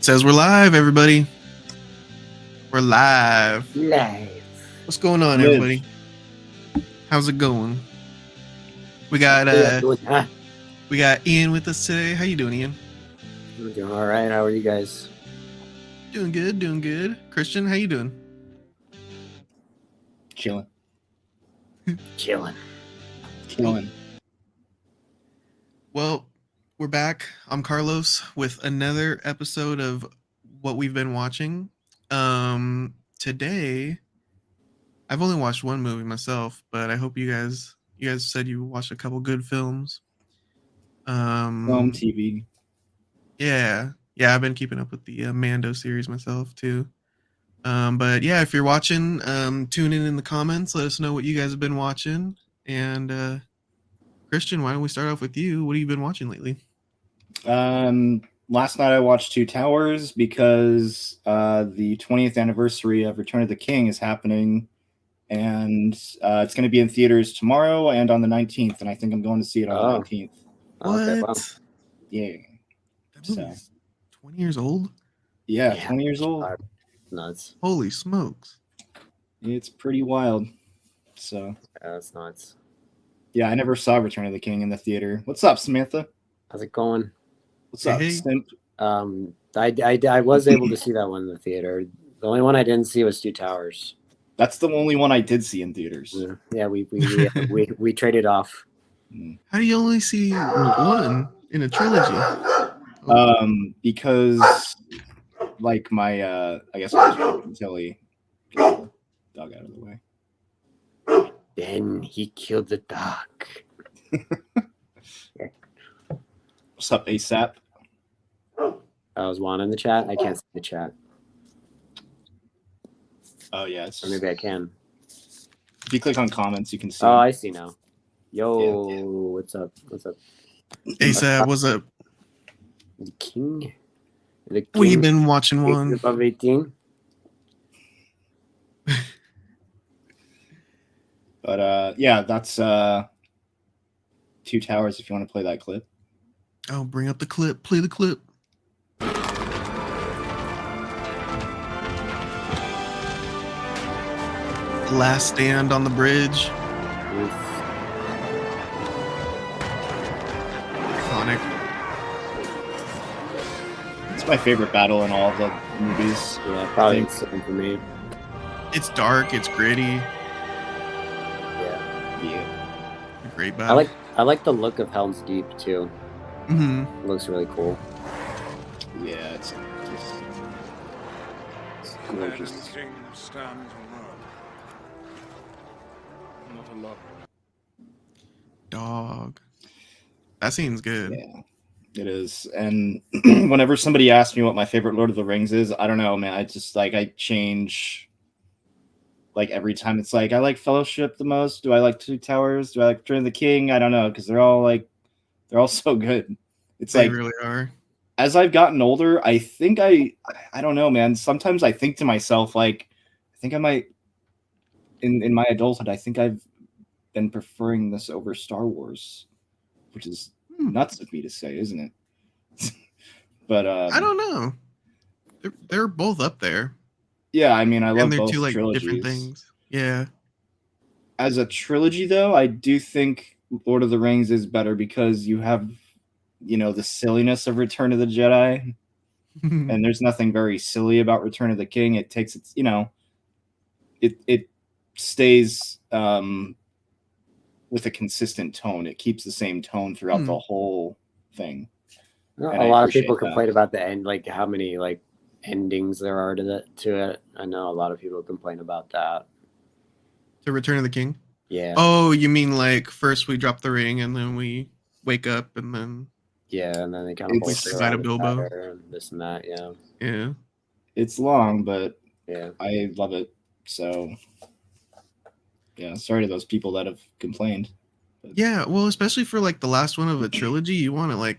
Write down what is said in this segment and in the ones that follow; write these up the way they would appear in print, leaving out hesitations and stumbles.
Says we're live, everybody. We're live. Live. What's going on, Live. everybody? How's it going? We got we got Ian with us today. How you doing, Ian? I'm doing all right. How are you guys? Doing good, doing good. Christian, how you doing? Chilling. Chilling. Well, we're back. I'm Carlos with another episode of what we've been watching. Today, I've only watched one movie myself, but I hope you guys said you watched a couple good films. Film, TV. Yeah, I've been keeping up with the Mando series myself too. But yeah, if you're watching, tune in the comments. Let us know what you guys have been watching. And Christian, why don't we start off with you? What have you been watching lately? Last night I watched Two Towers because the 20th anniversary of Return of the King is happening, and it's going to be in theaters tomorrow and on the 19th, and I think I'm going to see it on the 19th. What? Okay, well. Yeah. That movie's 20 years old? Yeah, 20 years old. Nuts. Holy smokes. It's pretty wild. So. Yeah, that's nuts. Yeah, I never saw Return of the King in the theater. What's up, Samantha? How's it going? What's up, Simp? I was able to see that one in the theater. The only one I didn't see was Two Towers. That's the only one I did see in theaters. Yeah, we traded off. How do you only see one in a trilogy? Because like my I guess I was until he got the dog out of the way. Then he killed the dog. What's up, ASAP? I was one in the chat. I can't see the chat. Oh yeah, it's Or maybe I can. If you click on comments, you can see. Oh, I see now. Yo, Yeah. what's up? What's up? ASAP, what's up? The king. We've been watching one. Above 18. But yeah, that's Two Towers. If you want to play that clip. Oh, bring up the clip. Play the clip. Last stand on the bridge. Iconic. It's my favorite battle in all of the movies. Yeah, probably the same for me. It's dark. It's gritty. Yeah. A great battle. I like the look of Helm's Deep too. Mm-hmm. It looks really cool. Yeah, it's gorgeous. Stands alone. Not alone. Dog. That scene's good. Yeah, it is. And whenever somebody asks me what my favorite Lord of the Rings is, I don't know, man. I just I change. Like every time, it's like I like Fellowship the most. Do I like Two Towers? Do I like Return of the King? I don't know, because they're all so good. It's They like really are. as I've gotten older, I think I don't know, man. Sometimes I think to myself, like, I think I might in my adulthood, I think I've been preferring this over Star Wars, which is nuts of me to say, isn't it? But I don't know. They're both up there. Yeah, I mean, I love And they're both two trilogies. different things. Yeah. As a trilogy, though, I do think Lord of the Rings is better because you have, the silliness of Return of the Jedi, and there's nothing very silly about Return of the King. It takes its, it stays with a consistent tone. It keeps the same tone throughout the whole thing. A lot of people complain about the end, like how many endings there are to it. I know a lot of people complain about that. To Return of the King? Yeah. Oh, you mean like first we drop the ring and then we wake up and then and then they kind of side of Bilbo and this and that. Yeah. It's long, but yeah, I love it. So yeah, sorry to those people that have complained. But. Yeah, well, especially for the last one of a trilogy, you want it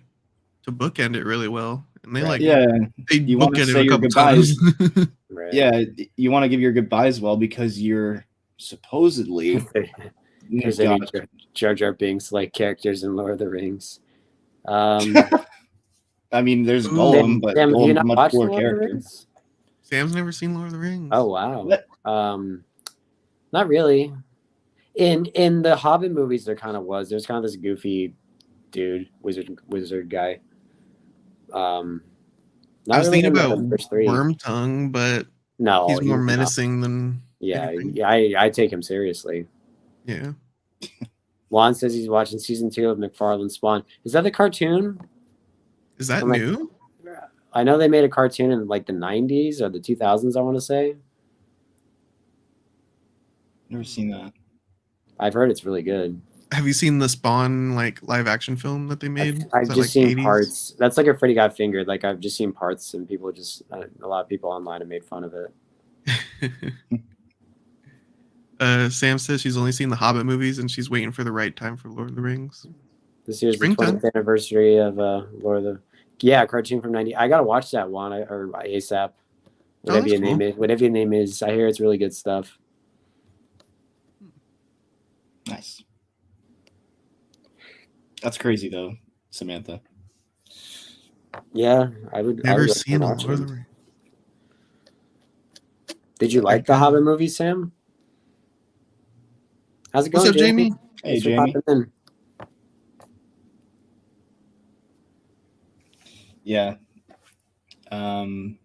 to bookend it really well. And they you want to say your goodbyes. Right. Yeah, you want to give your goodbyes well because you're supposedly because Jar Jar Binks like characters in Lord of the Rings. I mean, there's Ooh. Gollum, but Sam, do you Gollum's a not much watch cooler Lord of the character. Rings? Sam's never seen Lord of the Rings. Oh wow. What? Not really. In the Hobbit movies, there kind of was. There's kind of this goofy dude, wizard guy. Not I was really thinking in about the first three. Wormtongue, but No, he's more not. menacing than Yeah, anything. I take him seriously. Yeah. Juan says he's watching season 2 of McFarlane's Spawn. Is that the cartoon? Is that I'm like- new? I know they made a cartoon in like the 90s or the 2000s, I want to say. Never seen that. I've heard it's really good. Have you seen the Spawn like live action film that they made? I've Is that, just like, seen 80s? parts. That's like a Freddy Got Fingered. Like I've just seen parts, and people just a lot of people online have made fun of it. Sam says she's only seen the Hobbit movies and she's waiting for the right time for Lord of the Rings. This year's the Springtime. 20th anniversary of Lord of the. Yeah, cartoon from '90. I gotta watch that one or ASAP. Whatever that's your name cool. is. Whatever your name is. I hear it's really good stuff. Nice. That's crazy though, Samantha. Yeah, I would. Never recommend seen a Lord watching. of the Rings. Did you like the Okay. Hobbit movie, Sam? How's it going, What's up, Jamie? Hey, Thanks for Jamie. popping in. Yeah. I mean,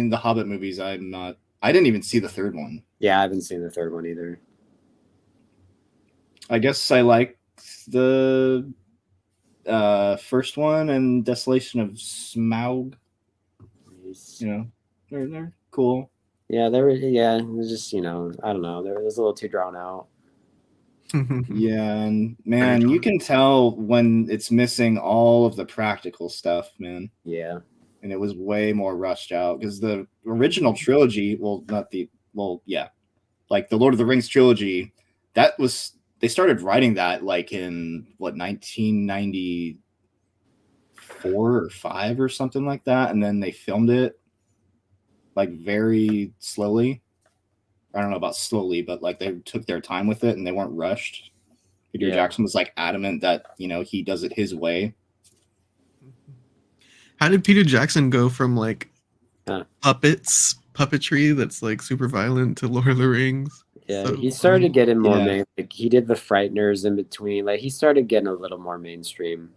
the Hobbit movies. I didn't even see the third one. Yeah, I haven't seen the third one either. I guess I like the first one and Desolation of Smaug. You know, they're cool. Yeah, there was. Yeah, it was just I don't know. There was a little too drawn out. Yeah, and man, you can tell when it's missing all of the practical stuff, man. Yeah. And it was way more rushed out because the original trilogy, like the Lord of the Rings trilogy, they started writing that like in 1994 or 5 or something like that, and then they filmed it like very slowly. I don't know about slowly, but like they took their time with it and they weren't rushed. Peter Jackson was like adamant that he does it his way. How did Peter Jackson go from like puppetry that's like super violent to Lord of the Rings? Yeah, So he started getting more Yeah. like he did the Frighteners in between. Like he started getting a little more mainstream,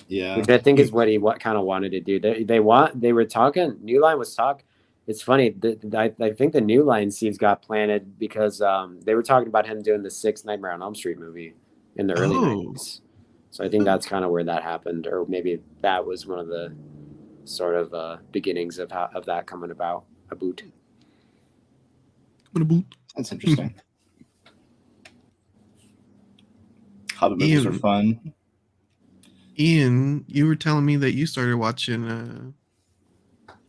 Yeah, which I think is what he kind of wanted to do. They were talking. New Line was talk. It's funny. I think the New Line seeds got planted because they were talking about him doing the 6th Nightmare on Elm Street movie in the early 90s. So I think that's kind of where that happened, or maybe that was one of the sort of beginnings of that coming about. A boot. that's interesting. Hobbit movies are fun. Ian, you were telling me that you started watching The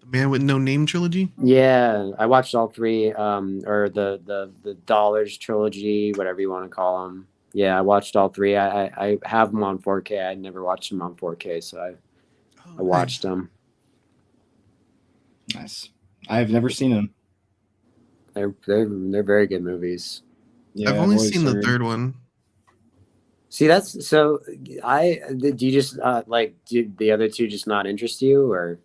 Man with No Name trilogy. Yeah, I watched all 3, or the Dollars trilogy, whatever you want to call them. Yeah, I watched all 3. I have them on 4K. I never watched them on 4K, so I watched them. Nice. I've never seen them. They're very good movies. Yeah, I've only seen the third one. See, that's so. Do you just do the other 2 just not interest you, or?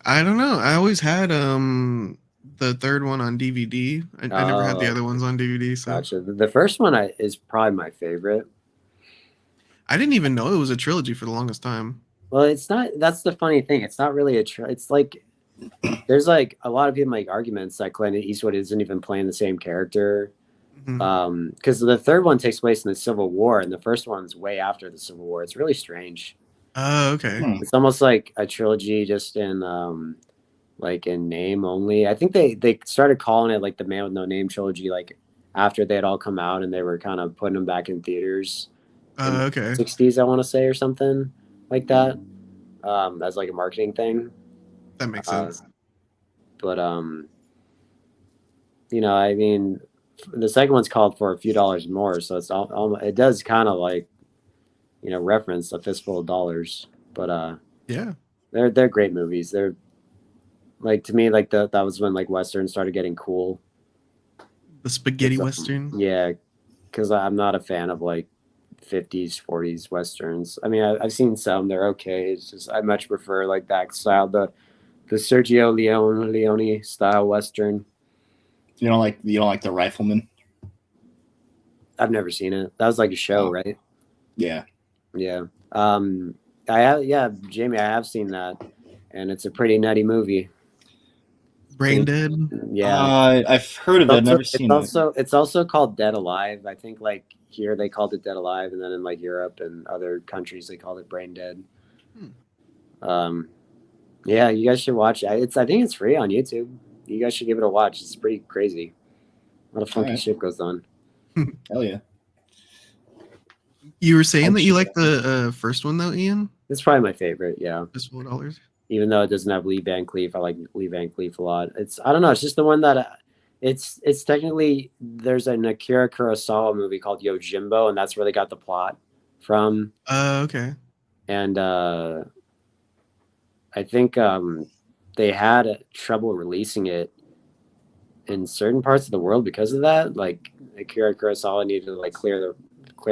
I don't know. I always had the third one on DVD. I never had the other ones on DVD. So Gotcha. The first one is probably my favorite. I didn't even know it was a trilogy for the longest time. Well, it's not. That's the funny thing. It's not really it's like there's like a lot of people make arguments that Clint Eastwood isn't even playing the same character. Because the third one takes place in the Civil War and the first one's way after the Civil War. It's really strange. Oh, okay. It's almost like a trilogy just in like in name only. I think they started calling it like the Man with No Name trilogy like after they had all come out and they were kind of putting them back in theaters. Okay. 60s, I want to say, or something like that. As like a marketing thing. That makes sense. But I mean, the second one's called for a few dollars more, so it's it does kind of like reference a fistful of dollars. But yeah, they're great movies. They're like, to me, like that was when like Western started getting cool. The spaghetti Western. Yeah, because I'm not a fan of like 50s, 40s westerns. I mean, I've seen some; they're okay. It's just I much prefer like that style, the Sergio Leone style western. You don't like the Rifleman? I've never seen it. That was like a show, Oh. right? Yeah. Yeah. Jamie, I have seen that, and it's a pretty nutty movie. Brain dead. Yeah. I've heard of it, never seen it. It's also called Dead Alive. I think like here they called it Dead Alive, and then in like Europe and other countries they called it Brain Dead. Yeah, you guys should watch it. I think it's free on YouTube. You guys should give it a watch. It's pretty crazy. A lot of funky shit goes on. Hell yeah. You were saying that you like the first one though, Ian? It's probably my favorite. Yeah. Fistful of Dollars. Even though it doesn't have Lee Van Cleef, I like Lee Van Cleef a lot. I don't know. It's just the one that it's technically there's an Akira Kurosawa movie called Yojimbo, and that's where they got the plot from. Okay. And I think they had trouble releasing it in certain parts of the world because of that. Like Akira Kurosawa needed to like clear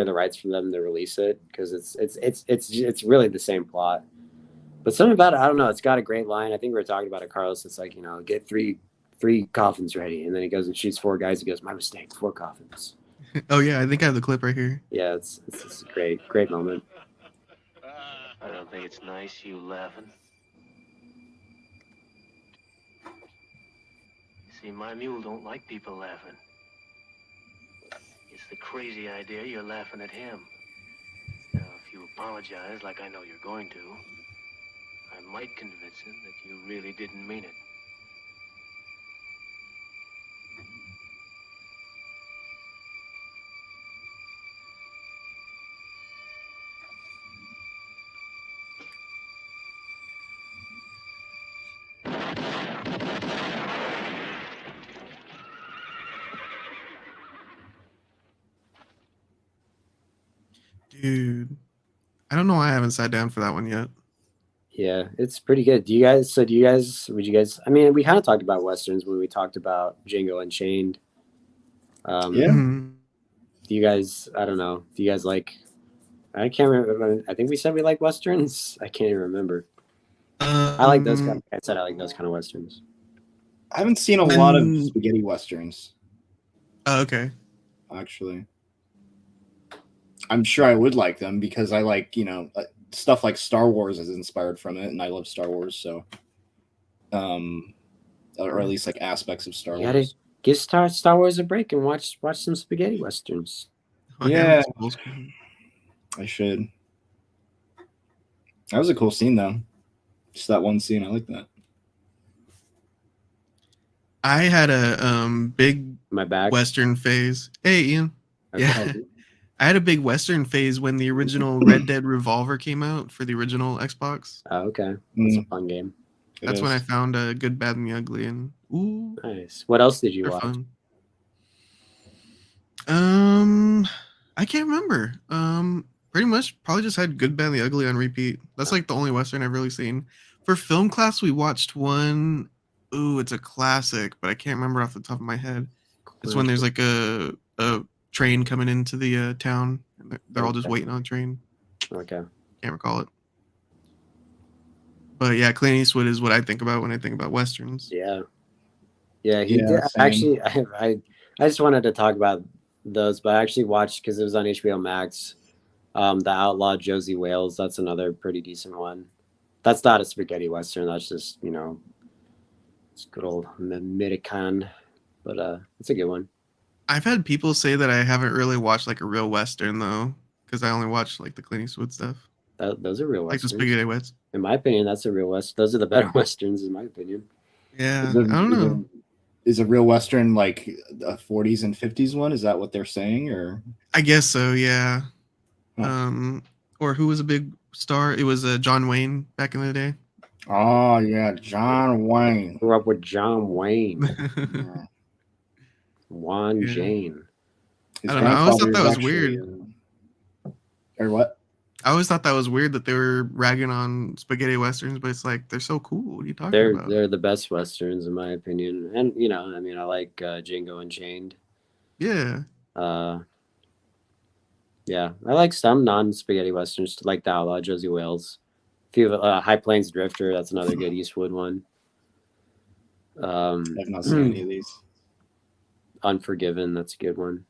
the rights for them to release it because it's really the same plot. But something about it, I don't know. It's got a great line. I think we were talking about it, Carlos. It's like, get three coffins ready, and then he goes and shoots 4 guys. He goes, "My mistake, 4 coffins." Oh yeah, I think I have the clip right here. Yeah, it's a great moment. I don't think it's nice you laughing. See, my mule don't like people laughing. It's the crazy idea you're laughing at him. Now, if you apologize like I know you're going to, I might convince him that you really didn't mean it. Dude, I don't know why I haven't sat down for that one yet. Yeah, it's pretty good. Would you guys, I mean, we kind of talked about Westerns when we talked about Django Unchained. Yeah. Mhm. Do you guys, I don't know, do you guys like, I can't remember, I think we said we like Westerns. I can't even remember. I like those kind of, I said I like those kind of Westerns. I haven't seen a lot of spaghetti westerns, Oh, okay. actually. I'm sure I would like them because I like, stuff like Star Wars is inspired from it, and I love Star Wars, so or at least like aspects of Star You gotta Wars. give Star Wars a break and watch some spaghetti Westerns. Oh, Yeah. it's old school. I should. That was a cool scene, though. Just that one scene, I like that. I had a big My back. Western phase. Hey, Ian. Okay. Yeah. I had a big Western phase when the original Red Dead Revolver came out for the original Xbox. Oh, okay. That's a fun game. That's when I found Good, Bad, and the Ugly, and ooh, Nice. What else did you they're watch? fun. I can't remember. Pretty much probably just had Good, Bad, and the Ugly on repeat. That's like the only Western I've really seen. For film class, we watched one. Ooh, it's a classic, but I can't remember off the top of my head. It's when there's like a train coming into the town, and they're all just waiting on a train. Okay. Can't recall it. But yeah, Clint Eastwood is what I think about when I think about Westerns. Yeah. Yeah, he Yeah, did. same. Actually, I just wanted to talk about those, but I actually watched, because it was on HBO Max, The Outlaw Josie Wales. That's another pretty decent one. That's not a spaghetti Western. That's just, it's good old American. But it's a good one. I've had people say that I haven't really watched like a real Western though, because I only watch like the Clint Eastwood stuff. Those are real Like the Westerns. Spaghetti West. In my opinion, that's a real West. Those are the better Westerns, in my opinion. Yeah, I don't know. Is a real Western like a 40s and 50s one? Is that what they're saying, or? I guess so. Yeah. Huh. Or who was a big star? It was John Wayne back in the day. Oh yeah, John Wayne. Grew up with John Wayne, Yeah. Juan Yeah. Jane. His I don't know. I always thought grandfather that is was weird. actually, or what? I always thought that was weird that they were ragging on spaghetti westerns, but it's like they're so cool. What are you talking about? They're the best Westerns, in my opinion. And I mean, I like Django Unchained. Yeah. Yeah, I like some non-spaghetti westerns, like the Outlaw, Josie Wales. A few High Plains Drifter. That's another good Eastwood one. I've not seen any of these. Unforgiven. That's a good one.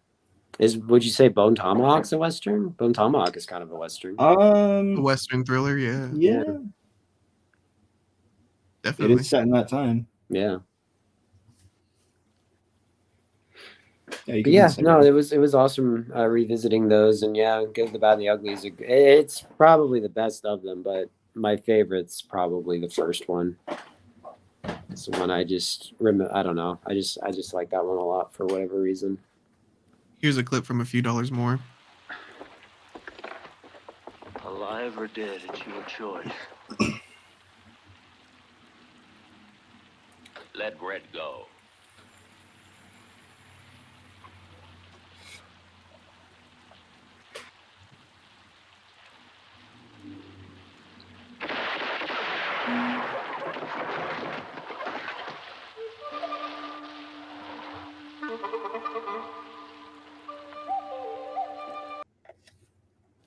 Would you say Bone Tomahawk's a western? Bone Tomahawk is kind of a western. A Western thriller, yeah, Yeah, it definitely. is set in that time. Yeah. Yeah, you But can yeah, consider no, it. it was awesome revisiting those, and yeah, Good, the Bad, and the Ugly is it's probably the best of them, but my favorite's probably the first one. It's the one I just remember. I don't know. I just like that one a lot for whatever reason. Here's a clip from A Few Dollars More. Alive or dead, it's your choice. Let Red go.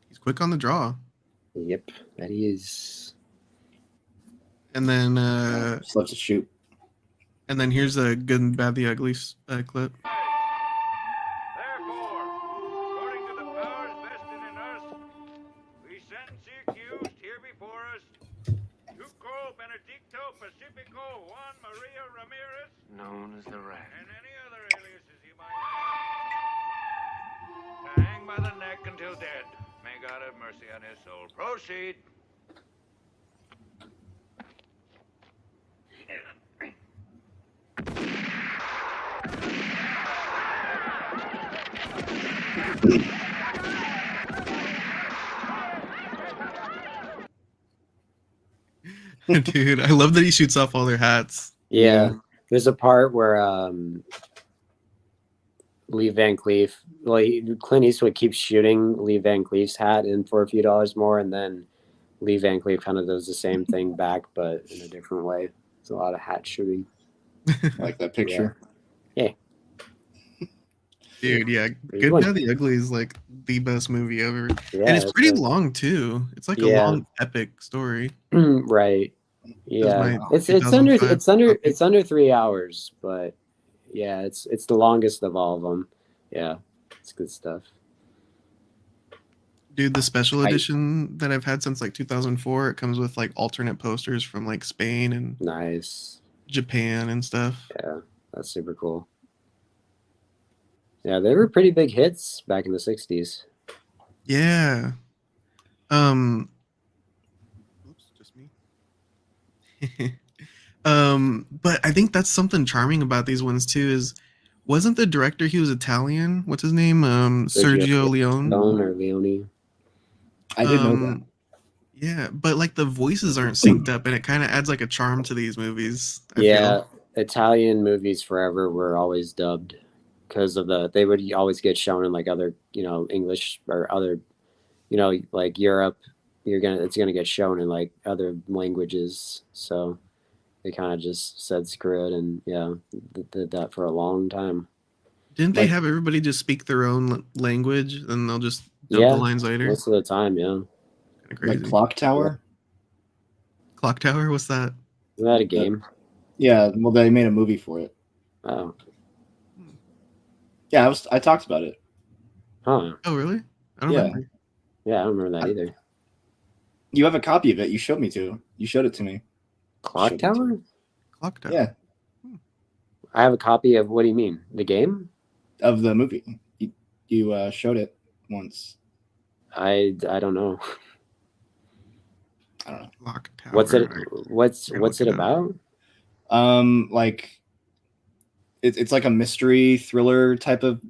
He's quick on the draw. Yep, that is. And then Just love to shoot. here's a Good and Bad, the Ugly clip. Therefore, according to the powers vested in us, we sentence the accused here before us, Tuco Benedicto Pacifico Juan Maria Ramirez, Known as the Rat. and any other aliases he might have, to hang by the neck until dead. May God have mercy on his soul. Proceed. Dude, I love that he shoots off all their hats. Yeah, there's a part where Lee Van Cleef, Clint Eastwood keeps shooting Lee Van Cleef's hat in For a Few Dollars More, and then Lee Van Cleef kind of does the same thing back, but in a different way. It's a lot of hat shooting. I like that picture. Dude, yeah, Good Good, one. Bad, the Ugly is like the best movie ever. Yeah, And it's that's pretty good. long too. It's like a Yeah. long epic story. Right. Yeah, my it's 2005 under 3 hours, but yeah, it's the longest of all of them. Yeah, it's good stuff. Dude, the special I- edition that I've had since like 2004, it comes with like alternate posters from like Spain and Nice. Japan and stuff. Yeah, that's super cool. Yeah, they were pretty big hits back in the 60s. Yeah. Oops, just me. But I think that's something charming about these ones too is wasn't the director he was Italian? What's his name? Sergio Leone. Leone. I didn't know that. Yeah, but like the voices aren't synced up and it kind of adds like a charm to these movies. I Yeah, feel. Italian movies forever were always dubbed because of they would always get shown in like other, English or other, like Europe. It's gonna get shown in like other languages. So they kind of just said screw it and did that for a long time. Didn't they Like- have everybody just speak their own language and they'll just dub Yeah, the lines later? most of the time, yeah. Kinda crazy. Like Clock Tower. Clock Tower, what's that? Isn't that a game? Yeah, well, they made a movie for it. Oh, Yeah, I talked about it. huh. Oh, really? I don't Yeah. remember. Yeah, I don't remember that either. You have a copy of it. You showed it to me. Clock Shouldn't. Tower? Clock Tower. Yeah, I have a copy of. What do you mean? The game? of the movie. You showed it once. I don't know. I don't know. Clock Tower. What's it? Alright. What's Gotta it look it up. about? Like it's like a mystery thriller type of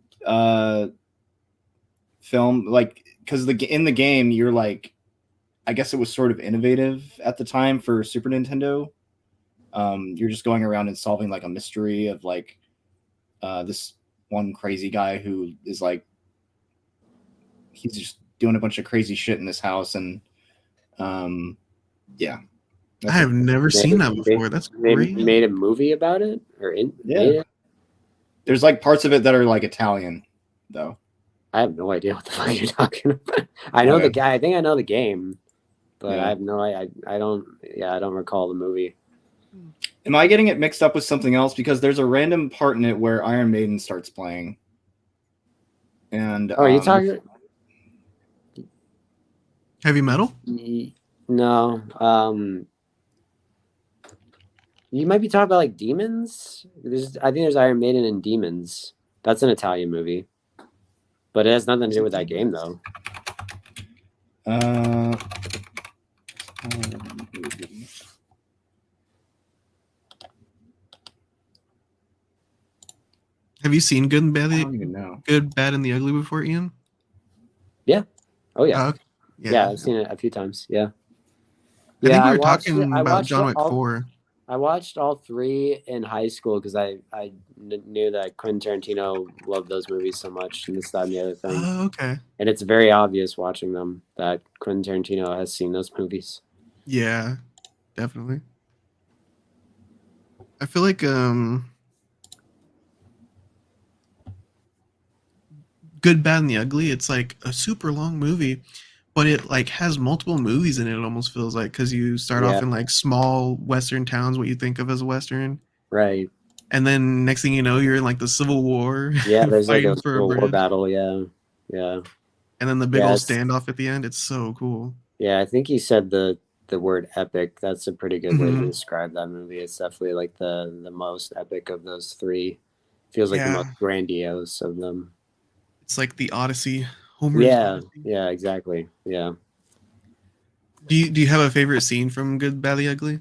film. Like because in the game you're like, I guess it was sort of innovative at the time for Super Nintendo. You're just going around and solving like a mystery of like this one crazy guy who is like he's just doing a bunch of crazy shit in this house and yeah. I have never seen that They- before. That's They great. made a movie about it, or Yeah. made it? There's like parts of it that are like Italian though. I have no idea what the fuck you're talking about. I know the Okay. guy. I think I know the game, but Yeah. I have no. I don't. Yeah, I don't recall the movie. Am I getting it mixed up with something else? Because there's a random part in it where Iron Maiden starts playing. And Oh, are you talking? Heavy metal? No. You might be talking about like Demons. I think there's Iron Maiden and Demons. That's an Italian movie, but it has nothing to do with that game though. uh, Have you seen Good and I Bad, don't even know. Good, Bad, and the Ugly before, Ian? Oh yeah, Okay. yeah. I've seen it a few times. Yeah, I think we I were watched it. talking I about watched John Wick all. 4. I watched all three in high school because I knew that Quentin Tarantino loved those movies so much, and this, that, and the other thing. Oh, okay. And it's very obvious watching them that Quentin Tarantino has seen those movies. Yeah, definitely. I feel like Good, Bad, and the Ugly, it's like a super long movie, but it like has multiple movies in it. It almost feels like, because you start off Yeah. in like small Western towns, what you think of as a Western, Right. and then next thing you know, you're in like the Civil War, Yeah, there's like fighting a for a Civil War bridge, battle. Yeah. Yeah. and then the big Yeah, old it's- standoff at the end. It's so cool. Yeah, I think he said the word epic. That's a pretty good way to Mhm. describe that movie. It's definitely like the most epic of those three. Feels like the Yeah, most grandiose of them. it's like the Odyssey, Homer's Yeah, Odyssey. yeah, exactly. Yeah. Do you have a favorite scene from Good, Bad, the Ugly?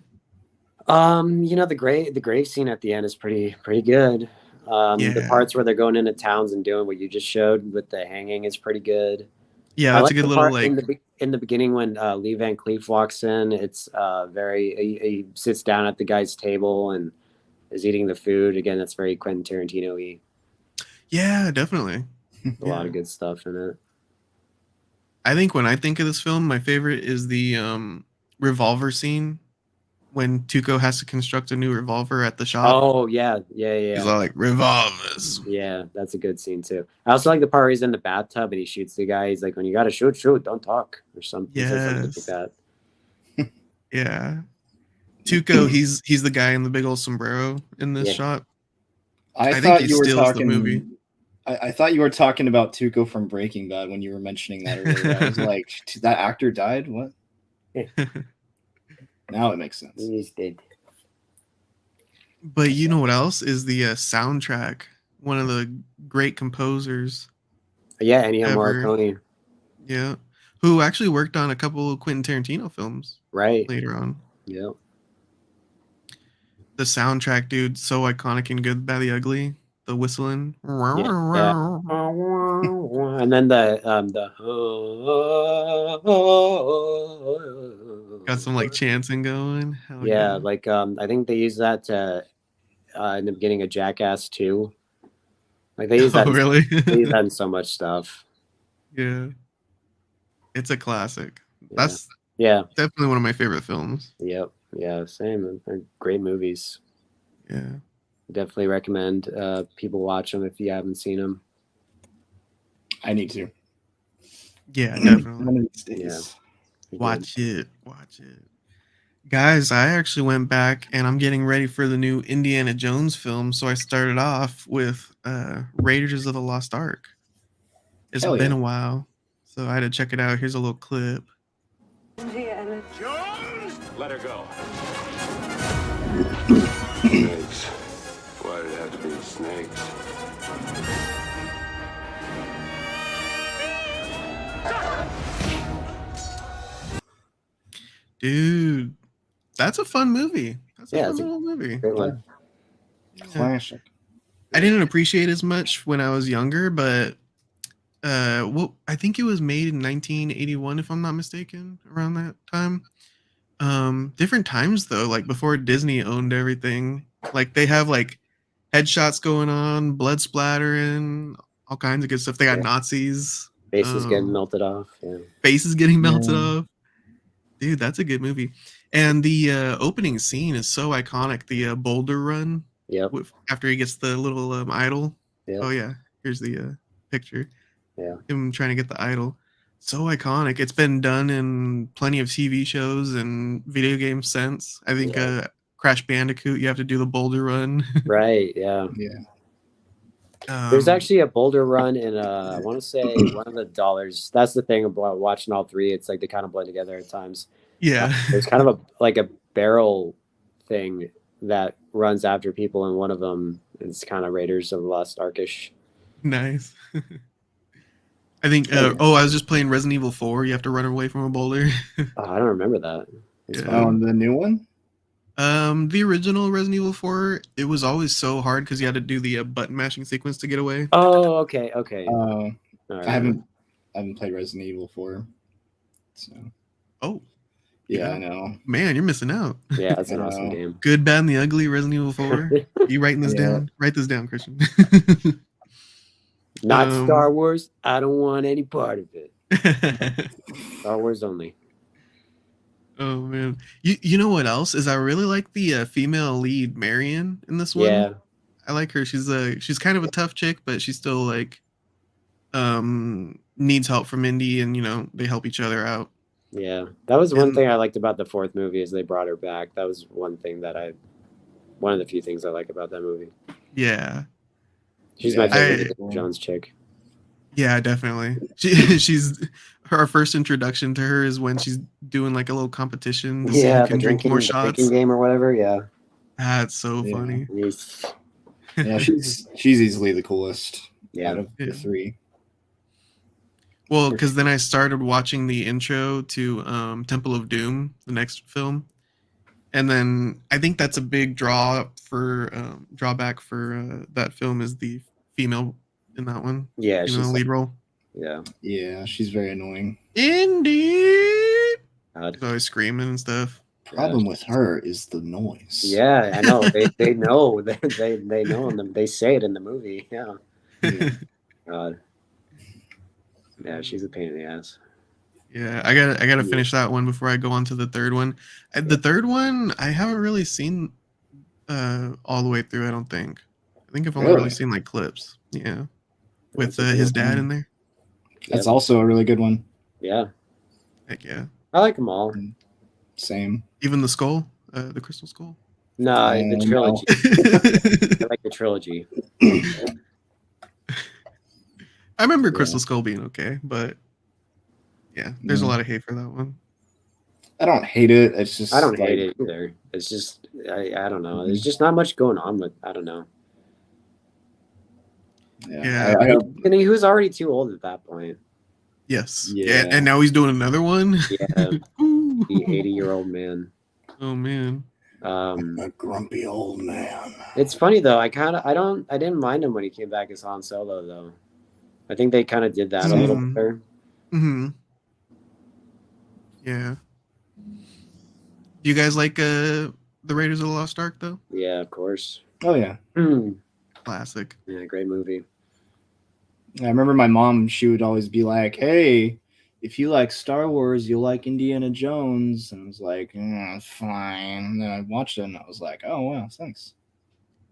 The grave scene at the end is pretty good. The Yeah, parts where they're going into towns and doing what you just showed with the hanging is pretty good. yeah, I that's a like good the little part like. in the beginning when Lee Van Cleef walks in. It's he sits down at the guy's table and is eating the food. Again, that's very Quentin Tarantino-y. Yeah, definitely. A lot Yeah. of good stuff in it. I think when I think of this film, my favorite is the revolver scene when Tuco has to construct a new revolver at the shop. Oh yeah, He's all like revolvers. yeah. That's a good scene too. I also like the part where he's in the bathtub and he shoots the guy. He's like, "When you gotta shoot, shoot, don't talk," or something. He says something like Yes. that. Yeah. Tuco, he's the guy in the big old sombrero in this Yeah. shot. I think thought he you were steals the movie. talking. I thought you were talking about Tuco from Breaking Bad when you were mentioning that earlier. I was like, that actor died? What? Now it makes sense. He's dead. But you know what else is the soundtrack? One of the great composers. Yeah, Ennio Ever. Morricone. Yeah. Who actually worked on a couple of Quentin Tarantino films Right. later on. Yep. The soundtrack, dude, so iconic and Good, Bad, the Ugly. The whistling. Yeah. And then the Got some like chanting going. Hell yeah, like I think they use that in the beginning of Jackass 2. Like they use that. Oh, really? They use that in so much stuff. Yeah. It's a classic. Yeah. That's Yeah. definitely one of my favorite films. Yep. Yeah. Same. They're great movies. Yeah. Definitely recommend people watch them if you haven't seen them. I need to. Yeah, definitely. One of these days. Watch it. Guys, I actually went back and I'm getting ready for the new Indiana Jones film. So I started off with Raiders of the Lost Ark. It's Hell been yeah. a while. So I had to check it out. Here's a little clip. Jones! Let her go. Snakes. Why did it have to be snakes? Dude, that's a fun movie. That's a Yeah, fun it's a little movie. great one. Classic. I didn't appreciate as much when I was younger, but I think it was made in 1981, if I'm not mistaken, around that time. Different times though, like before Disney owned everything. Like they have like headshots going on, blood splattering, all kinds of good stuff. They got Yeah. Nazis, Faces getting melted off. Yeah. faces getting melted Yeah. off. Dude, that's a good movie. And the opening scene is so iconic. The boulder run Yep. after he gets the little idol. Yep. Oh yeah, here's the picture. Yeah. Him trying to get the idol. So iconic. It's been done in plenty of TV shows and video games since. I think Yeah. Crash Bandicoot, you have to do the boulder run. Right. Yeah. Yeah. There's actually a boulder run in I want to say one of the dollars. That's the thing about watching all three. It's like they kind of blend together at times. Yeah. There's kind of a barrel thing that runs after people, and one of them is kind of Raiders of the Lost Arkish. Nice. I think. I was just playing Resident Evil 4. You have to run away from a boulder. Oh, I don't remember that. It's Yeah. fun. Oh, the new one? The original Resident Evil 4, it was always so hard because you had to do the button mashing sequence to get away. Oh, okay. I Alright. haven't played Resident Evil 4. So Oh, yeah, I know. man, you're missing out. Yeah, that's an I awesome know. game. Good, Bad, and the Ugly, Resident Evil 4. You writing this Yeah. down? Write this down, Christian. Not Star Wars. I don't want any part of it. Oh Star Wars only. man, you know what else is? I really like the female lead, Marion, in this one. Yeah. I like her. She's kind of a tough chick, but she's still like needs help from Indy, and they help each other out. Yeah. That was one And- thing I liked about the fourth movie is they brought her back. That was one of the few things I like about that movie. Yeah, She's my Yeah, favorite Jones chick. yeah, definitely. She's her first introduction to her is when she's doing like a little competition to see Yeah, who the can drink more drinking shots. game or whatever. Yeah. That's so Yeah. funny. Yes. Yeah, she's easily the coolest Yeah. out of Yeah. the three. Well, because then I started watching the intro to Temple of Doom, the next film, and then I think that's a big drawback for that film is the female in that one, Yeah. female She's lead role. yeah. Yeah, she's very annoying. Indeed, God. she's always screaming and stuff. Problem with her is the noise. Yeah, I know. They know. They know in them. They say it in the movie. Yeah. God. Yeah, she's a pain in the ass. Yeah, I gotta finish that one before I go on to the third one. The third one I haven't really seen all the way through. I don't think. I think I've only really Really? seen like clips. Yeah, with That's a good his dad one. in there. That's also a really good one. Yeah. Heck yeah. I like them all. Same. Even the skull, the crystal skull. No, the No. trilogy. I like the trilogy. I remember Yeah. Crystal Skull being okay, but yeah, there's a Yeah. lot of hate for that one. I don't hate it. It's just I don't like, hate it either. It's just I don't know. There's just not much going on with I don't know. Yeah. I hope And he was already too old at that point. Yes. Yeah. Yeah. And now he's doing another one. Yeah, Ooh. the 80-year-old man. Oh man. a grumpy old man. It's funny though. I didn't mind him when he came back as Han Solo though. I think they kind of did that a little Mhm. better. Hmm. Yeah. Do you guys like the Raiders of the Lost Ark though? Yeah, of course. Oh yeah. Classic. Yeah, great movie. I remember my mom, she would always be like, hey, if you like Star Wars, you'll like Indiana Jones. And I was like, fine. And then I watched it and I was like, oh, wow, thanks.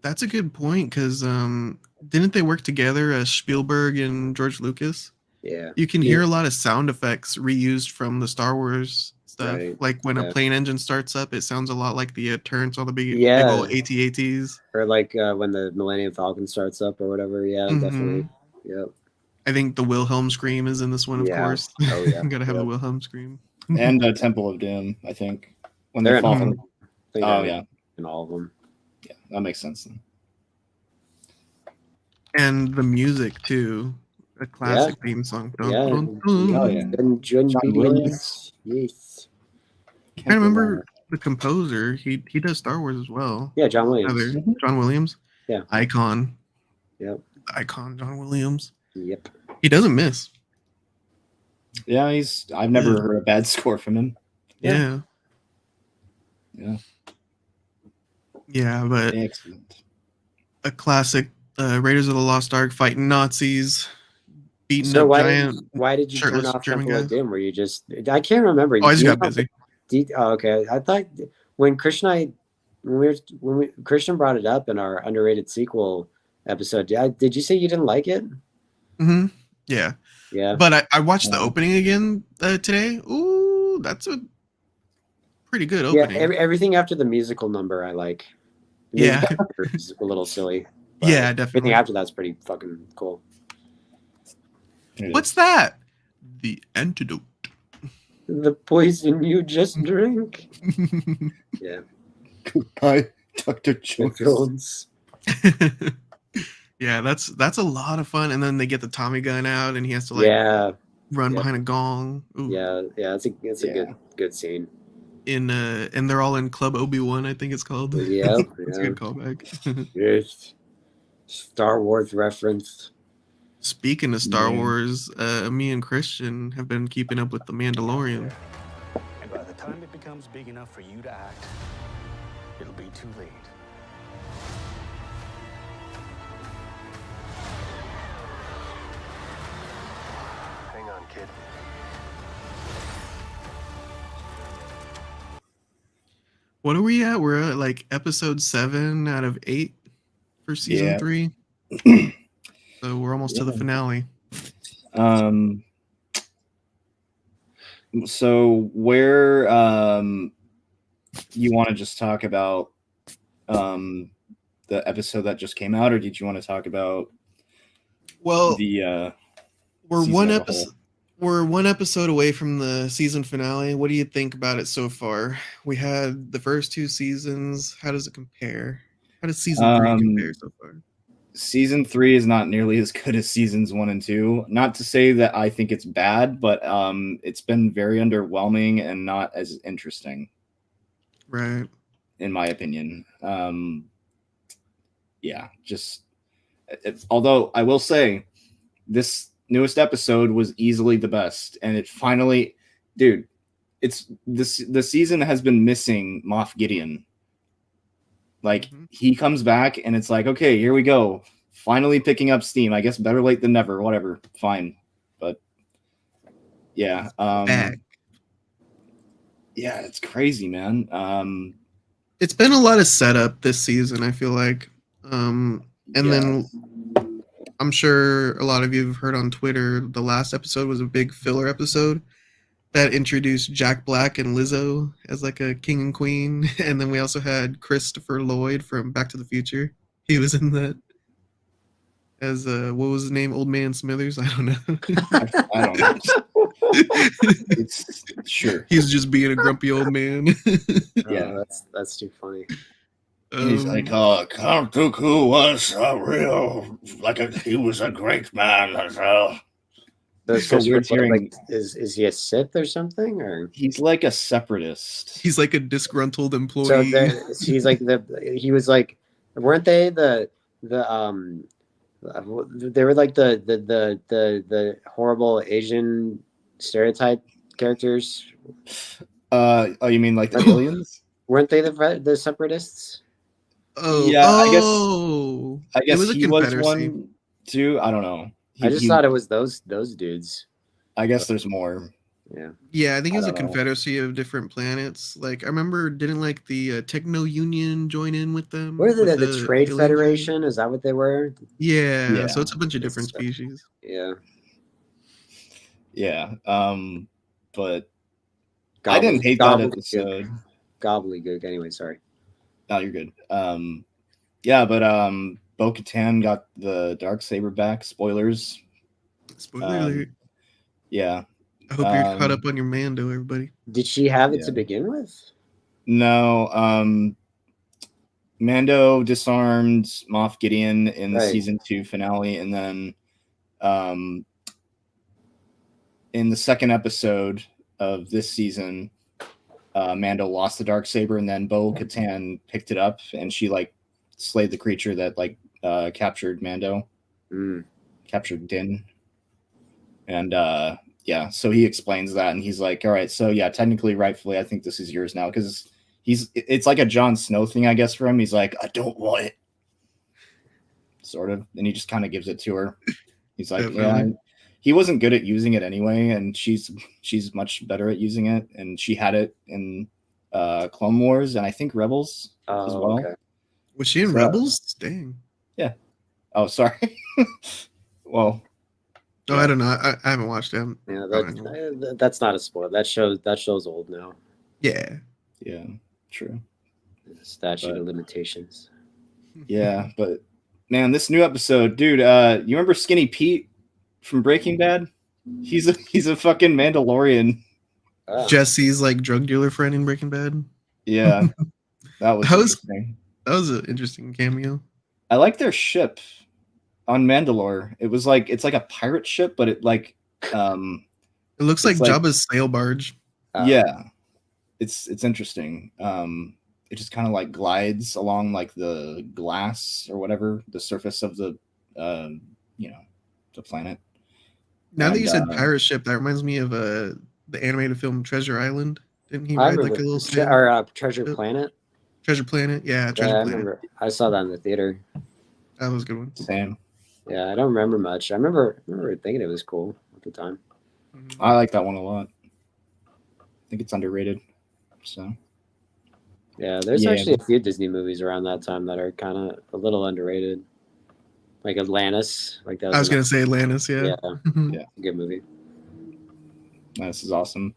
That's a good point because didn't they work together as Spielberg and George Lucas? Yeah. You can hear a lot of sound effects reused from the Star Wars stuff. Right. Like when Yeah. a plane engine starts up, it sounds a lot like the turrets on the big Yeah. old AT-ATs. Or like when the Millennium Falcon starts up or whatever. Yeah, Mhm. definitely. Yep. I think the Wilhelm scream is in this one, of Yeah. course. Oh, yeah. Gotta have the Yep. Wilhelm scream. And Temple of Doom, I think. When They're they in fall all from of them. I think Oh, they're yeah. in all of them. Yeah, that makes sense then. And the music too. A classic theme song. Dun, Yeah. dun, dun. Oh, yeah. And John John Williams. Yes. I remember the composer. He does Star Wars as well. Yeah, John Williams. Another John Williams. Yeah. Icon. Yep. Icon John Williams. Yep. He doesn't miss. Yeah, I've never Yeah. heard a bad score from him. Yeah. Yeah. Yeah, but Excellent. a classic Raiders of the Lost Ark fighting Nazis, beating So up why giant. did you turn shirtless off German Temple of guys. Doom? Were you just I can't remember. Oh, I just Do you got know- busy. Okay. I thought when Christian brought it up in our underrated sequel episode, did you say you didn't like it? Hmm. Yeah. Yeah. But I watched the Yeah. opening again today. Ooh, that's a pretty good Yeah, opening. everything after the musical number I like. The Yeah. musical number is a little silly. But Yeah, everything definitely. after that's pretty fucking cool. What's that? The antidote. The poison you just drank. Yeah. Goodbye, Dr. Jones. Jones. Yeah, that's a lot of fun. And then they get the Tommy gun out, and he has to like Yeah. run Yeah. behind a gong. Ooh. Yeah. It's a good scene. And they're all in Club Obi-Wan, I think it's called. Yeah. That's a good callback. Yes. Star Wars reference. Speaking of Star Yeah. Wars, me and Christian have been keeping up with The Mandalorian. And by the time it becomes big enough for you to act, it'll be too late. Hang on, kid. What are we at? We're at like episode 7 out of 8 for season Yeah. 3. So we're almost to the finale. So where you want to just talk about the episode that just came out, or did you want to talk about Well, the we're season one as a episode. whole? We're one episode away from the season finale. What do you think about it so far? We had the first 2 seasons. How does it compare? How does season 3 compare so far? Season 3 is not nearly as good as seasons 1 and 2. Not to say that I think it's bad, but it's been very underwhelming and not as interesting, Right. in my opinion. Although I will say this newest episode was easily the best, and it finally, dude, the season has been missing Moff Gideon. Like, he comes back and it's like, okay, here we go, finally picking up steam. I guess better late than never. Whatever, fine. But yeah, yeah, it's crazy, man. It's been a lot of setup this season, I feel like. And then I'm sure a lot of you have heard on Twitter, the last episode was a big filler episode that introduced Jack Black and Lizzo as like a king and queen. And then we also had Christopher Lloyd from Back to the Future. He was in that as what was his name? Old Man Smithers? I don't know. I don't know. It's sure. He's just being a grumpy old man. Yeah. That's too funny. He's like, Count Dooku was he was a great man as well. Those So weird hearing- like, is he a Sith or something, or he's like a separatist. He's like a disgruntled so employee. he's like he was like, weren't they the they were like the horrible Asian stereotype characters? Oh, you mean like the aliens? Weren't they the separatists? Oh, Yeah, I it guess was a he was confederacy. one too. I don't know. I just thought it was those dudes. I guess there's more. Yeah. Yeah, I think it was a don't know. confederacy of different planets. Like I remember, didn't like the Techno Union join in with them? What are they? with The Trade alien Federation? Is that what they were? Yeah, Yeah. so it's a bunch of different It's, species. Yeah. Yeah. But I didn't hate that episode. Gobbledygook. Anyway, sorry. No, you're good. Yeah, but Bo-Katan got the Darksaber back. Spoilers. Spoiler alert. Yeah. I hope you're caught up on your Mando, everybody. Did she have it Yeah. to begin with? No. Mando disarmed Moff Gideon in the Right. season 2 finale, and then in the second episode of this season, Mando lost the Darksaber, and then Bo-Katan picked it up, and she like slayed the creature that like captured Mando, captured Din, and yeah. So he explains that, and he's like, "All right, so yeah, technically, rightfully, I think this is yours now," because it's like a Jon Snow thing, I guess, for him. He's like, "I don't want it," sort of, and he just kind of gives it to her. He's like, Definitely. "Yeah." He wasn't good at using it anyway, and she's much better at using it, and she had it in Clone Wars and I think Rebels as well. Okay. Was she in So- Rebels? Dang. Oh, sorry. Well, Oh, I don't know. I haven't watched it. Yeah, Oh, that's not a spoiler. That show's old now. yeah. Yeah, true. Statute But- of limitations. Yeah, but man, this new episode, dude. You remember Skinny Pete from Breaking Bad? He's a fucking Mandalorian. Oh. Jesse's like drug dealer friend in Breaking Bad. Yeah, that was interesting. That was an interesting cameo. I like their ship on Mandalore. It was like it's like a pirate ship, but it like It looks like It's like- Jabba's sail barge. yeah, it's interesting. It just kind of like glides along like the glass or whatever, the surface of the the planet. Now that And, you said pirate ship, that reminds me of the animated film Treasure Island. Didn't he ride like a little sail? Or Treasure Yep. Planet. Treasure Planet? Yeah, Treasure Yeah, I Planet. remember. I saw that in the theater. That was a good one. Same. Yeah, I don't remember much. I remember thinking it was cool at the time. I like that one a lot. I think it's underrated. So Yeah, there's Yeah. actually a few Disney movies around that time that are kind of a little underrated. Like Atlantis. Like that I was an- gonna say Atlantis. Yeah. yeah, good movie. this is awesome.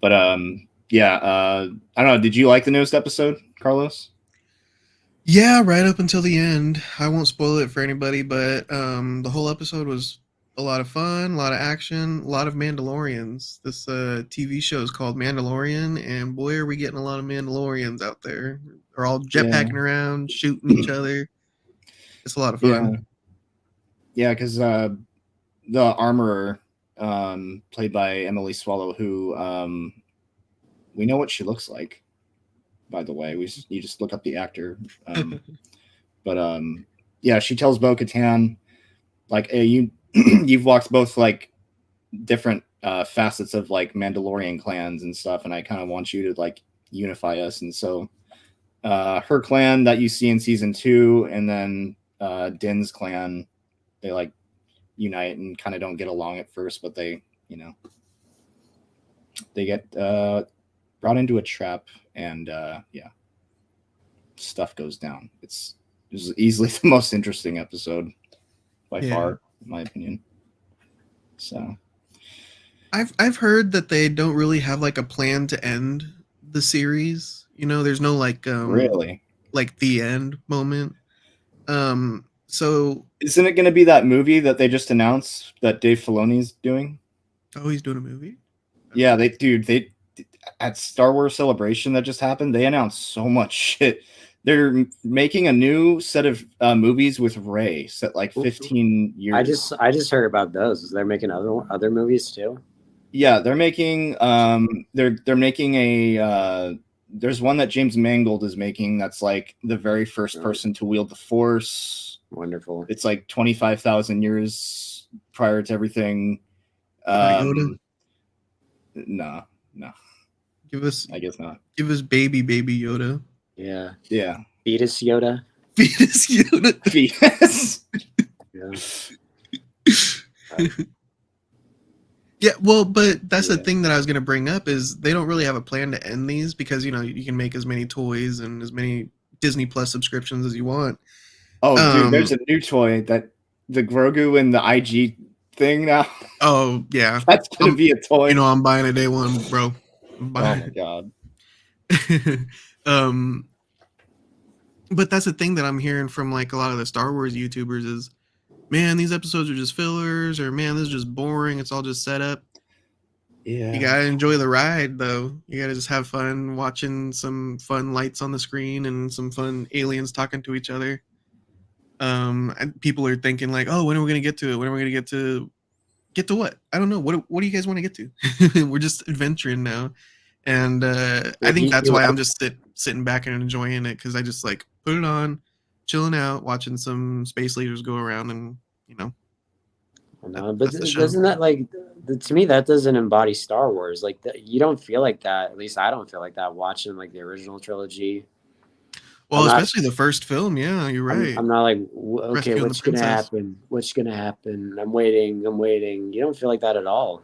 But yeah, I don't know. Did you like the newest episode, Carlos? Yeah, right up until the end. I won't spoil it for anybody, but the whole episode was a lot of fun, a lot of action, a lot of Mandalorians. This TV show is called Mandalorian, and boy, are we getting a lot of Mandalorians out there. They're all jetpacking around, shooting each other. It's a lot of fun. Yeah, because the armorer, played by Emily Swallow, who we know what she looks like. By the way, you just look up the actor. But yeah, she tells Bo-Katan, like, hey, you've walked both like different facets of like Mandalorian clans and stuff, and I kind of want you to like unify us. And so her clan that you see in season 2, and then Din's clan, they like unite and kind of don't get along at first, but they get brought into a trap, and yeah, stuff goes down. It's easily the most interesting episode by far, in my opinion. So I've heard that they don't really have like a plan to end the series. There's no like really, like the end moment. So isn't it going to be that movie that they just announced that Dave Filoni's doing? oh, he's doing a movie? Yeah, they at Star Wars Celebration that just happened, they announced so much shit. They're making a new set of movies with Rey set like 15 years. I just heard about those. They're making other movies too. Yeah, they're making they're making a there's one that James Mangold is making that's like the very first person to wield the Force. Wonderful. It's like 25,000 years prior to everything. Yoda? No. I guess not. Give us baby Yoda. Yeah. Yeah. Fetus Yoda. Fetus Yoda. Fetus. Yeah. Yeah, well, but that's the thing that I was going to bring up is they don't really have a plan to end these because, you can make as many toys and as many Disney Plus subscriptions as you want. Oh, dude, there's a new toy that the Grogu and the IG thing now. Oh, yeah. That's going to be a toy. I'm buying it day one, bro. I'm Oh buying my god. But that's the thing that I'm hearing from like a lot of the Star Wars YouTubers is, man, these episodes are just fillers, or man, this is just boring. It's all just set up. Yeah. You gotta enjoy the ride, though. You gotta just have fun watching some fun lights on the screen and some fun aliens talking to each other. And people are thinking like, oh, when are we gonna get to it? When are we gonna get to what? I don't know. What do you guys want to get to? We're just adventuring now, and I think that's why I'm just sitting back and enjoying it because I just like put it on, chilling out, watching some space leaders go around, and No, but doesn't that to me that doesn't embody Star Wars? Like you don't feel like that. At least I don't feel like that watching like the original trilogy. Well, especially the first film. Yeah, you're right. I'm not like, okay, Rescuing what's the gonna princess. happen? What's gonna happen? I'm waiting. You don't feel like that at all.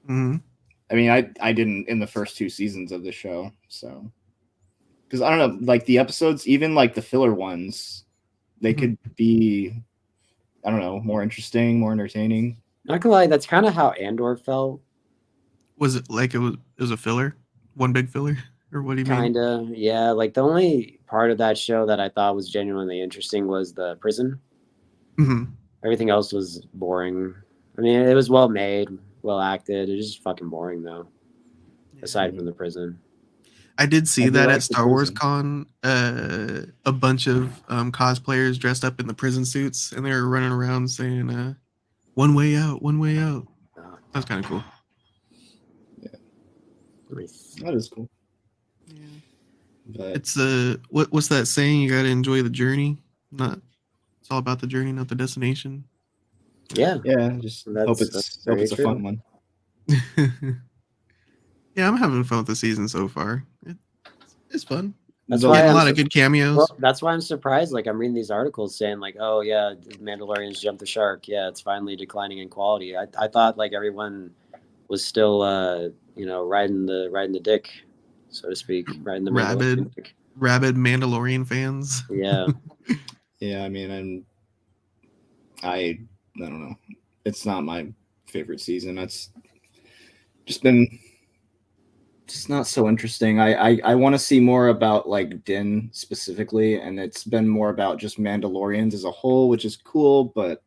Mm-hmm. I mean, I didn't in the first 2 seasons of the show, so because I don't know, like the episodes, even like the filler ones, they could be I don't know, more interesting, more entertaining. Not gonna lie, that's kind of how Andor felt. Was it like it was a filler, one big filler, or what do you mean? Kinda, yeah. Like the only part of that show that I thought was genuinely interesting was the prison. Hmm. Everything else was boring. I mean, it was well made, well acted. It was just fucking boring though. Aside from the prison. I did see I do that like at the Star Wars prison. Con. A bunch of cosplayers dressed up in the prison suits, and they were running around saying, "One way out, one way out." That's kind of cool. That is cool. Yeah. But It's what's that saying? You got to enjoy the journey. Not It's all about the journey, not the destination. Yeah, yeah, just hope that's it's very a fun one. Yeah, I'm having fun with the season so far. It's fun. That's The- why Getting a I'm lot of good cameos. Well, that's why I'm surprised. Like I'm reading these articles saying like, oh yeah, the Mandalorians jumped the shark. Yeah, it's finally declining in quality. I thought like everyone was still riding the dick, so to speak, riding the rabid Mandalorian dick. rabid Mandalorian fans. Yeah. yeah, I mean, I don't know. It's not my favorite season. That's just been just not so interesting. I want to see more about like Din specifically, and it's been more about just Mandalorians as a whole, which is cool. But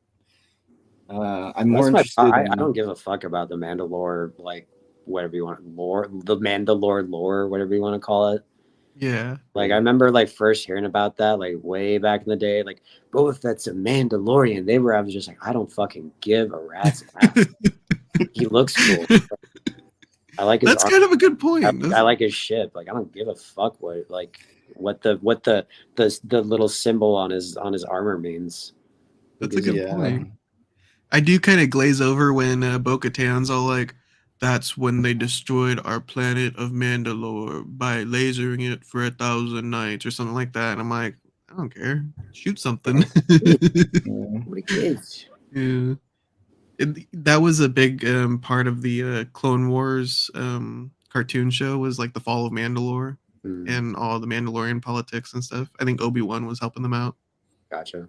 I'm more interested I in. don't give a fuck about the Mandalore, like whatever you want, lore, the Mandalore lore, whatever you want to call it. Yeah. Like I remember like first hearing about that like way back in the day, like Boba Fett's a Mandalorian. I was just like, I don't fucking give a rat's ass. He looks cool. I like his That's kind of a good point. I like his ship. Like I don't give a fuck what the little symbol on his armor means. That's a good Yeah. point. I do kind of glaze over when Bo-Katan's all like, "That's when they destroyed our planet of Mandalore by lasering it for 1,000 nights," or something like that. And I'm like, I don't care. Shoot something. Nobody cares. Yeah. That was a big part of the Clone Wars cartoon show, was like the fall of Mandalore and all the Mandalorian politics and stuff. I think Obi-Wan was helping them out. Gotcha.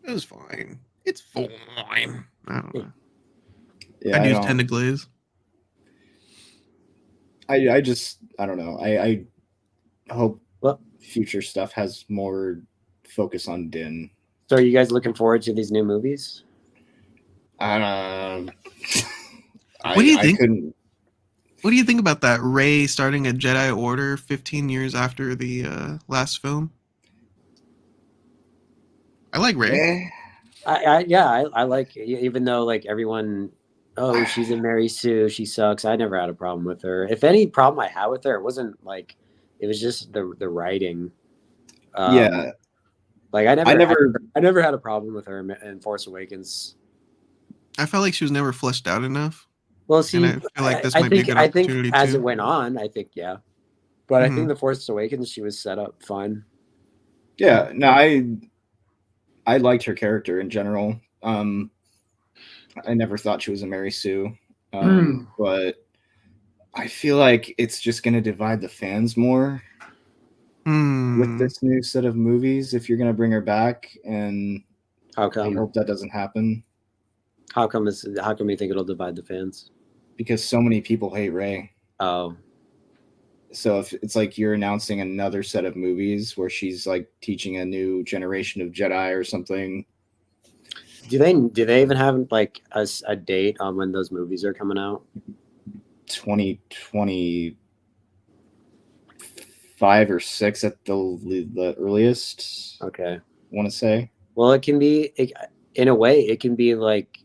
It was fine. It's fine. I don't know. Yeah, I do don't- tend to glaze. I just I don't know. I hope Well, future stuff has more focus on Din. so are you guys looking forward to these new movies? What do you think? What do you think about that? Rey starting a Jedi Order 15 years after the last film. I like Rey. I like, even though like everyone, oh, she's a Mary Sue, she sucks. I never had a problem with her. If any problem I had with her, it wasn't like, it was just the writing. Yeah, like I never had a problem with her in Force Awakens. I felt like she was never fleshed out enough. Well, see, And I feel like this might be a good I think opportunity as too. it went on, I think yeah, but I Mhm. think the Force Awakens she was set up fine. yeah. No, I liked her character in general. I never thought she was a Mary Sue, but I feel like it's just going to divide the fans more with this new set of movies. If you're going to bring her back, and How I come? hope that doesn't happen How come you think it'll divide the fans? because so many people hate Rey. Oh, So if it's like you're announcing another set of movies where she's like teaching a new generation of Jedi or something. do they even have like a date on when those movies are coming out? 2025 or 6 at the earliest. Okay. I want to say. Well, it can be in a way. It can be like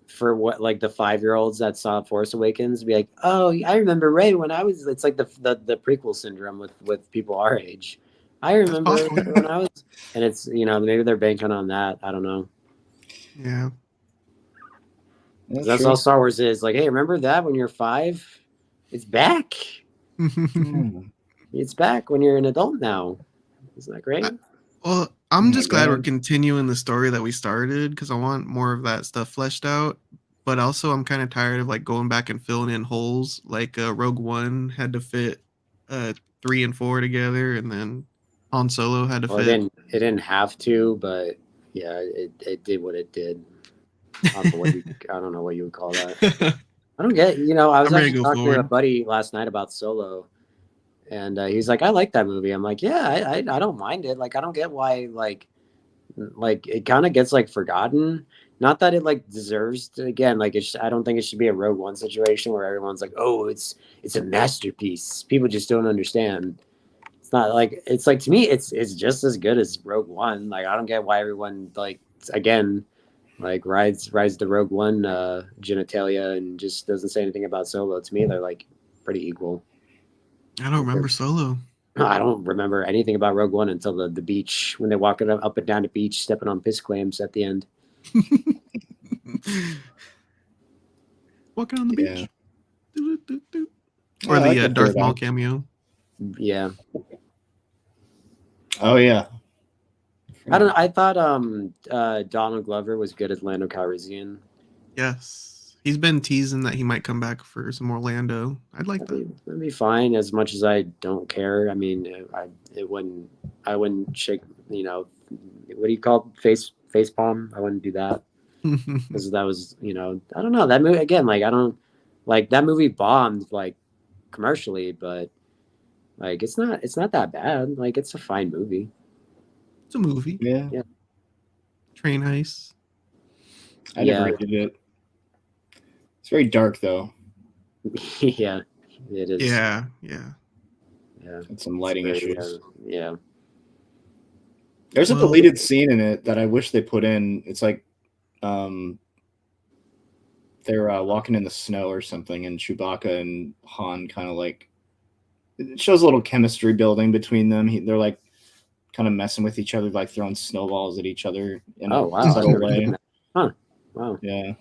for what like the 5-year-olds that saw Force Awakens be like, oh, I remember Rey when I was. It's like the prequel syndrome with people our age. I remember when I was, and it's maybe they're banking on that. I don't know. Yeah. That's all Star Wars is. Like, hey, remember that when you're 5? It's back. It's back when you're an adult now. Isn't that great? Well, I'm just glad we're continuing the story that we started, because I want more of that stuff fleshed out. But also, I'm kind of tired of like going back and filling in holes. Like Rogue One had to fit 3 and 4 together, and then Han Solo had to fit. It didn't have to, but Yeah, it did what it did. I don't know what you would call that. I don't get. I was I'm ready to actually go talking to a forward. buddy last night about Solo, and he's like, "I like that movie." I'm like, "Yeah, I don't mind it. Like, I don't get why like it kind of gets like forgotten. Not that it like deserves to, again, like I don't think it should be a Rogue One situation where everyone's like, oh, it's a masterpiece. People just don't understand. It's not like it's like to me, it's just as good as Rogue One. Like I don't get why everyone like again like rides the Rogue One genitalia and just doesn't say anything about Solo. To me, they're like pretty equal. I don't remember Solo. I don't remember anything about Rogue One until the beach when they walk it up and down the beach, stepping on piss clams at the end. Walking on the Yeah. beach. Doo-doo-doo-doo. Yeah, Or I like the the Darth third Maul act. cameo. Yeah, Oh yeah. I don't. I thought Donald Glover was good as Lando Calrissian. Yes. He's been teasing that he might come back for some Orlando. I'd like that. That'd be fine. As much as I don't care. I mean, I wouldn't shake. What do you call it? Face palm? I wouldn't do that because that was. I don't know that movie again. Like I don't like that movie bombed like commercially, but like it's not that bad. Like it's a fine movie. It's a movie. Yeah. Yeah. Train heist. I Yeah. never hated it. It's very dark though. Yeah, it is. Yeah. Yeah. And some lighting It's very, issues. yeah. There's a Well- deleted scene in it that I wish they put in. It's like they're walking in the snow or something, and Chewbacca and Han kind of like it shows a little chemistry building between them. They're like kind of messing with each other, like throwing snowballs at each other in Oh a wow. I've subtle never seen way. that. Huh. Wow. Yeah,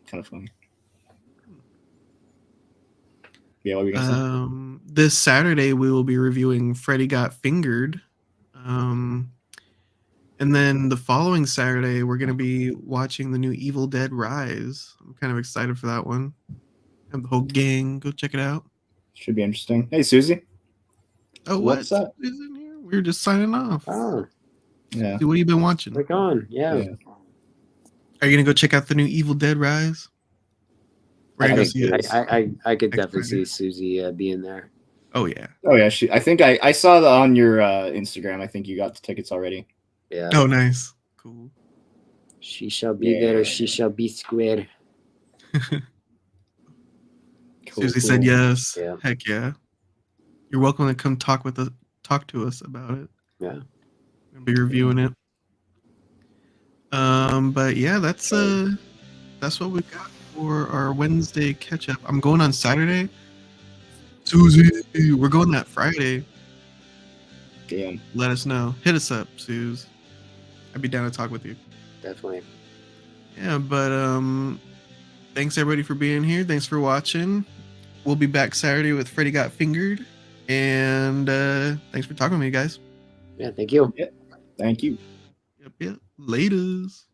kind of funny. Yeah, what were you gonna say? This Saturday we will be reviewing Freddy Got Fingered. And then the following Saturday we're gonna be watching the new Evil Dead Rise. I'm kind of excited for that one. Have the whole gang go check it out. Should be interesting. Hey, Susie. Oh, What's what? up? Is in here? We're just signing off. Oh, Yeah. Dude, what have you been watching? click on. Yeah. Yeah. Are you gonna go check out the new Evil Dead Rise? We're gonna go see it. I could Next definitely Friday. see Susie being there. Oh yeah. Oh yeah. I think I saw that on your Instagram. I think you got the tickets already. Yeah. Oh nice. Cool. She shall be there or she shall be square. Cool, Susie said cool. yes. Yeah. Heck yeah. You're welcome to come talk to us about it. Yeah. We'll be reviewing it. But yeah, that's what we've got for our Wednesday catch up. I'm going on Saturday. Susie, we're going that Friday. Damn. Let us know. Hit us up, Suze. I'd be down to talk with you. Definitely. Yeah, but thanks everybody for being here. Thanks for watching. We'll be back Saturday with Freddy Got Fingered. And thanks for talking with me, guys. Yeah. Thank you. Thank you. Yep. Laters.